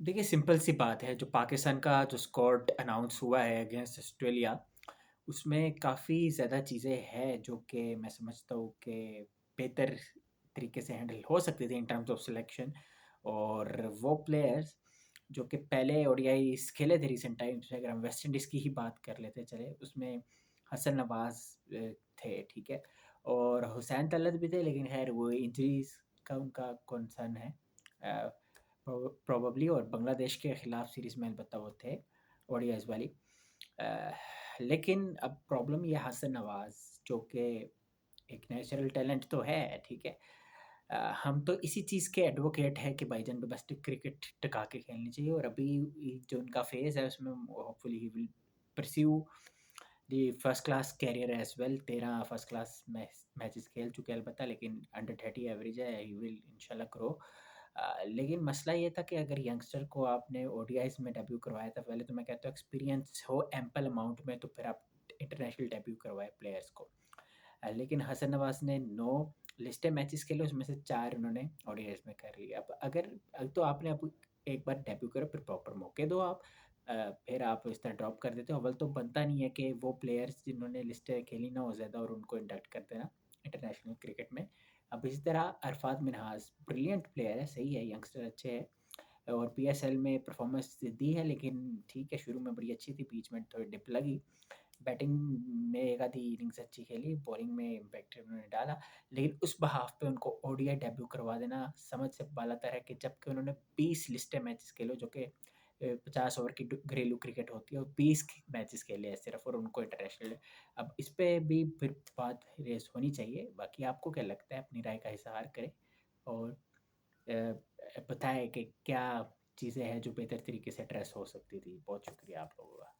देखिए, सिंपल सी बात है, जो पाकिस्तान का जो स्क्वाड अनाउंस हुआ है अगेंस्ट ऑस्ट्रेलिया, उसमें काफ़ी ज़्यादा चीज़ें हैं जो कि मैं समझता हूँ कि बेहतर तरीके से हैंडल हो सकती थी इन टर्म्स ऑफ सिलेक्शन। और वो प्लेयर्स जो कि पहले ओडीआईज़ खेले थे रिसेंट टाइम्स में, अगर हम वेस्ट इंडीज़ की ही बात कर लेते चले, उसमें हसन नवाज़ थे, ठीक है? और हुसैन तलत भी थे, लेकिन खैर वो इंजरीज़ का उनका कंसर्न है। अ प्रोबेबली, और बांग्लादेश के खिलाफ सीरीज़ में अलबत्ता वो थे, ओडीआईज़ वाली। अ, लेकिन अब प्रॉब्लम ये हसन नवाज़, जो कि एक नेचुरल टैलेंट तो है, ठीक है? हम तो इसी चीज़ के एडवोकेट हैं कि भाईजान डोमेस्टिक क्रिकेट टिका के खेलनी चाहिए, और अभी जो उनका फेज़ है उसमें hopefully he will pursue the first class career as well. 13 first class matches खेल चुके हैं अलबत्ता, लेकिन अंडर 30 एवरेज है, ही विल इंशाल्लाह ग्रो। लेकिन मसला ये था कि अगर यंगस्टर को आपने ओडीआईज़ में डेब्यू करवाया था, पहले तो मैं कहता हूँ एक्सपीरियंस हो एम्पल अमाउंट में, तो फिर आप इंटरनेशनल डेब्यू करवाएँ प्लेयर्स को। लेकिन हसन नवाज़ ने 9 लिस्टेड मैचेस खेले, उसमें से 4 उन्होंने ओडीआईज़ में कर लिया। अब अगर तो आपने अब एक बार डेब्यू करो, फिर प्रॉपर मौके दो आप। फिर आप इस तरह ड्रॉप कर देते हो, अव्वल तो बनता नहीं है कि वो प्लेयर्स जिन्होंने लिस्टें खेली ना हो ज़्यादा, और उनको इंडक्ट कर देना इंटरनेशनल क्रिकेट में। अब इसी तरह अरफात मिन्हाज ब्रिलियंट प्लेयर है, सही है, यंगस्टर अच्छे हैं, और पीएसएल में परफॉर्मेंस दी है, लेकिन ठीक है, शुरू में बड़ी अच्छी थी, बीच में थोड़ी डिप लगी। बैटिंग में एक आधी इनिंग्स अच्छी खेली, बॉलिंग में इम्पैक्ट उन्होंने डाला, लेकिन उस बहाव पे उनको ओडीआई डेब्यू करवा देना समझ से बालातर है, कि जबकि उन्होंने 20 लिस्टेड मैचेस खेले, जो कि 50 ओवर की घरेलू क्रिकेट होती है, और 20 मैचेस खेले हैं सिर्फ, और उनको इंटरनेशनल। अब इस पे भी फिर बात रेस होनी चाहिए। बाकी आपको क्या लगता है? अपनी राय का इजहार करें, और बताएं कि क्या चीज़ें हैं जो बेहतर तरीके से एड्रेस हो सकती थी। बहुत शुक्रिया आप लोगों का।